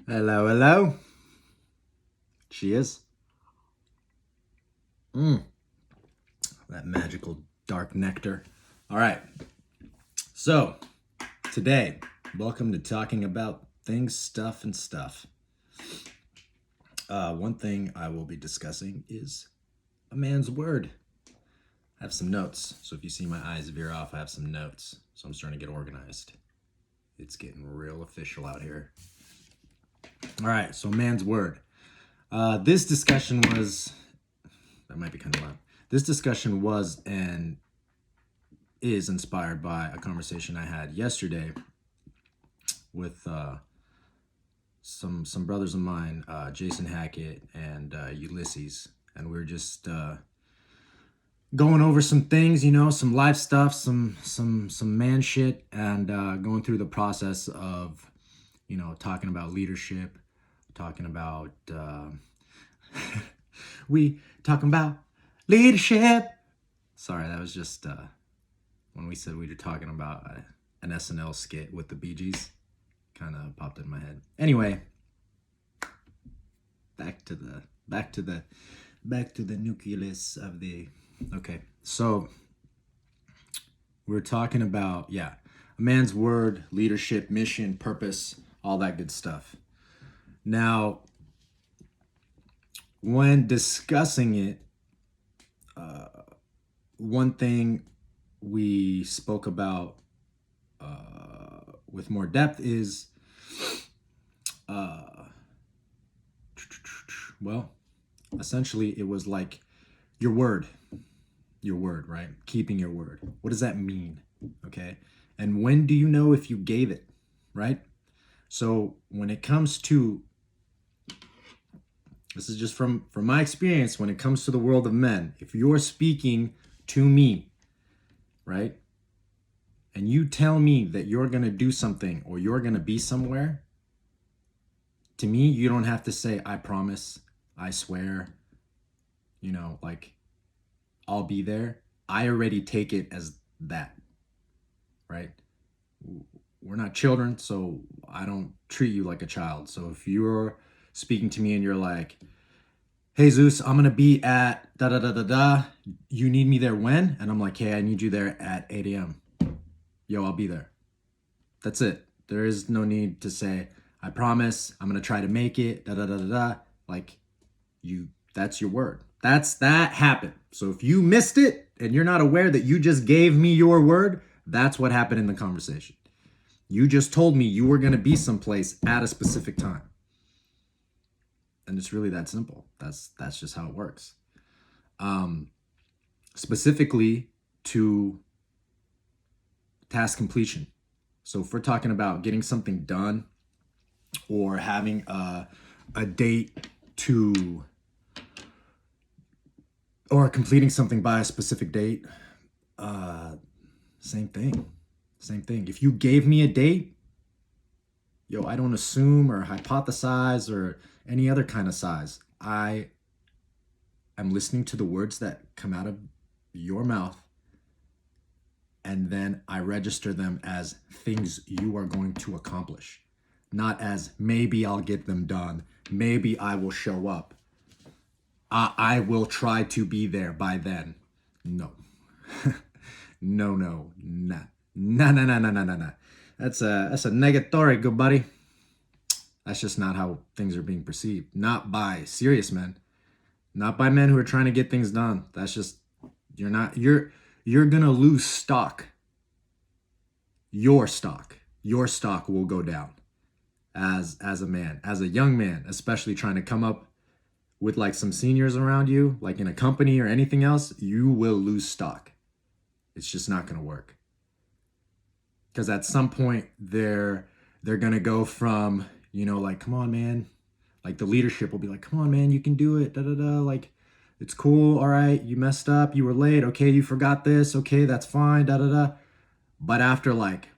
Hello, hello. She is. That magical dark nectar. All right. So, today, welcome to talking about things, stuff, and stuff. One thing I will be discussing is a man's word. I have some notes. So, if you see my eyes veer off, I have some notes. So, I'm starting to get organized. It's getting real official out here. All right. So, man's word. This discussion was, that might be kind of loud. This discussion was and is inspired by a conversation I had yesterday with some brothers of mine, Jason Hackett and Ulysses, and we were just going over some things, some life stuff, some man shit, and going through the process of talking about leadership, talking about we talking about leadership. Sorry, that was just when we said we were talking about an SNL skit with the Bee Gees. Kind of popped in my head. Anyway, back to the nucleus of the. Okay, so we're talking about a man's word, leadership, mission, purpose, all that good stuff. Now, when discussing it, one thing we spoke about with more depth is well, essentially it was like your word, right? Keeping your word. What does that mean? Okay. And when do you know if you gave it, right? So when it comes to, this is just from my experience, when it comes to the world of men, if you're speaking to me, right? And you tell me that you're going to do something or you're going to be somewhere, to me, you don't have to say, I promise, I swear, like I'll be there. I already take it as that, right? We're not children, so I don't treat you like a child. So if you're speaking to me and you're like, hey Zeus, I'm gonna be at da da da da da. You need me there when? And I'm like, hey, I need you there at 8 a.m. Yo, I'll be there. That's it. There is no need to say, I promise, I'm gonna try to make it, da da da da da. Like that's your word. That happened. So if you missed it and you're not aware that you just gave me your word, that's what happened in the conversation. You just told me you were gonna be someplace at a specific time. And it's really that simple. That's just how it works. Specifically to task completion. So if we're talking about getting something done or having a date to, or completing something by a specific date, same thing. If you gave me a date, I don't assume or hypothesize or any other kind of size. I am listening to the words that come out of your mouth, and then I register them as things you are going to accomplish, not as maybe I'll get them done, maybe I will show up, I will try to be there by then. No. No. Nah. That's a negatory, good buddy. That's just not how things are being perceived. Not by serious men. Not by men who are trying to get things done. That's just, you're gonna lose stock. Your stock will go down as a man, as a young man, especially trying to come up with like some seniors around you, like in a company or anything else. You will lose stock. It's just not gonna work. Because at some point they're gonna go from, like, come on, man. Like the leadership will be like, come on, man, you can do it. Da da da. Like, it's cool. All right, you messed up. You were late. Okay, you forgot this. Okay, that's fine. Da da da. But after like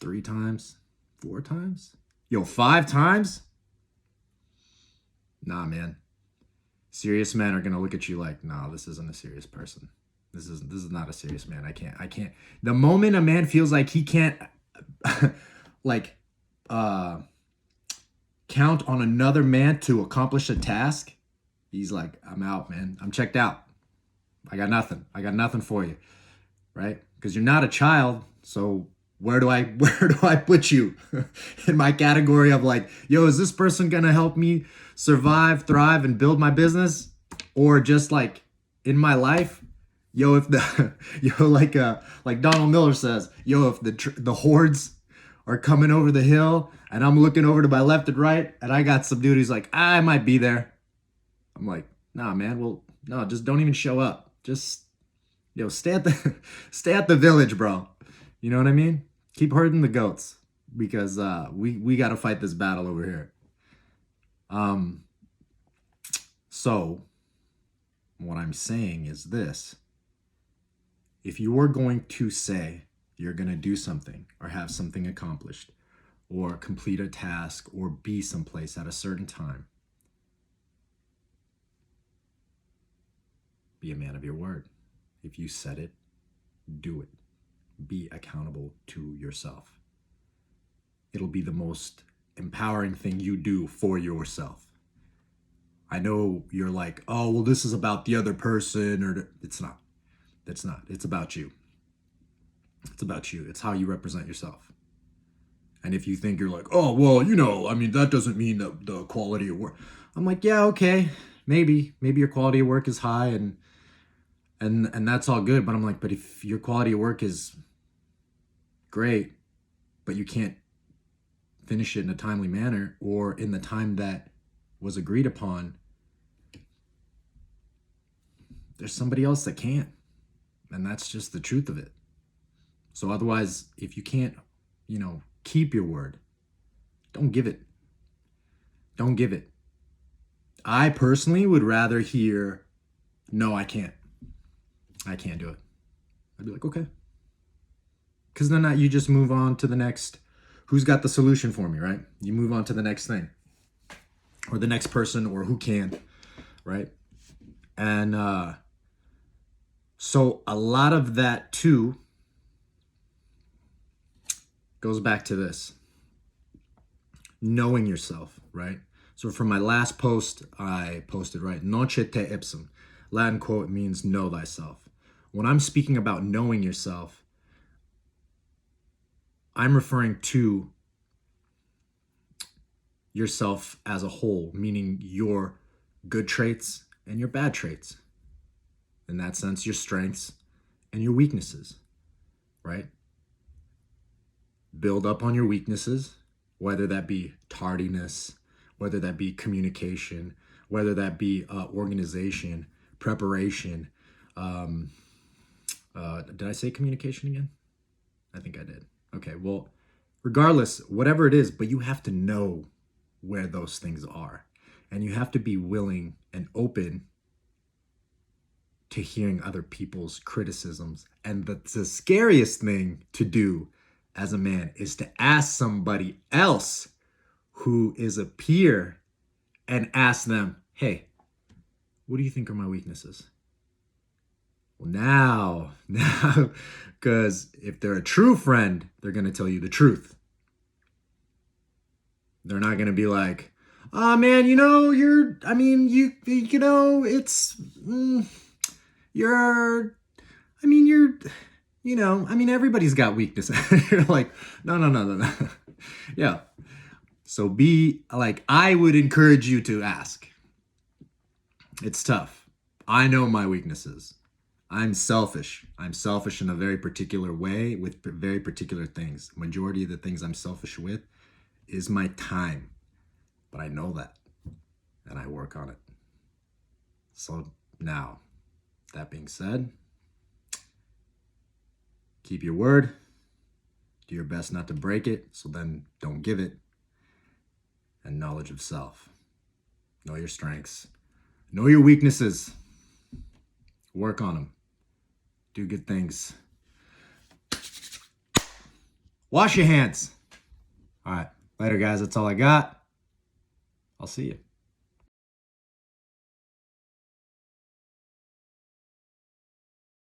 3 times, 4 times, 5 times, nah, man. Serious men are gonna look at you like, nah, this isn't a serious person. This is not a serious man. I can't. The moment a man feels like he can't, like, count on another man to accomplish a task, he's like, I'm out, man. I'm checked out. I got nothing. I got nothing for you, right? Because you're not a child. So where do I put you in my category of like, yo, is this person gonna help me survive, thrive, and build my business, or just like in my life? Yo, if the like Donald Miller says, yo, if the hordes are coming over the hill and I'm looking over to my left and right and I got some dude who's like, I might be there. I'm like, nah, man. Well, no, just don't even show up. Just, stay at the village, bro. You know what I mean? Keep herding the goats because we got to fight this battle over here. So what I'm saying is this. If you are going to say you're going to do something or have something accomplished or complete a task or be someplace at a certain time, be a man of your word. If you said it, do it. Be accountable to yourself. It'll be the most empowering thing you do for yourself. I know you're like, oh, well, this is about the other person, or it's not. It's not. It's about you. It's about you. It's how you represent yourself. And if you think you're like, oh, well, that doesn't mean the quality of work. I'm like, yeah, okay, maybe your quality of work is high and that's all good. But I'm like, but if your quality of work is great, but you can't finish it in a timely manner or in the time that was agreed upon, there's somebody else that can't. And that's just the truth of it. So otherwise, if you can't, keep your word, don't give it. Don't give it. I personally would rather hear, no, I can't. I can't do it. I'd be like, okay. Because then you just move on to the next, who's got the solution for me, right? You move on to the next thing. Or the next person, or who can, right? And so a lot of that too goes back to this. Knowing yourself, right? So from my last post, I posted, right? Nocete ipsum. Latin quote means know thyself. When I'm speaking about knowing yourself, I'm referring to yourself as a whole, meaning your good traits and your bad traits. In that sense, your strengths and your weaknesses, right? Build up on your weaknesses, whether that be tardiness, whether that be communication, whether that be organization, preparation. Did I say communication again? I think I did. Okay, well, regardless, whatever it is, but you have to know where those things are. And you have to be willing and open to hearing other people's criticisms. And the scariest thing to do as a man is to ask somebody else who is a peer and ask them, hey, what do you think are my weaknesses? Well, now, because if they're a true friend, they're going to tell you the truth. They're not going to be like, oh man, everybody's got weaknesses. You're like, no. Yeah. So be like, I would encourage you to ask. It's tough. I know my weaknesses. I'm selfish. I'm selfish in a very particular way with very particular things. Majority of the things I'm selfish with is my time. But I know that and I work on it. So now, that being said, keep your word. Do your best not to break it, so then don't give it. And knowledge of self. Know your strengths. Know your weaknesses. Work on them. Do good things. Wash your hands. All right. Later, guys. That's all I got. I'll see you.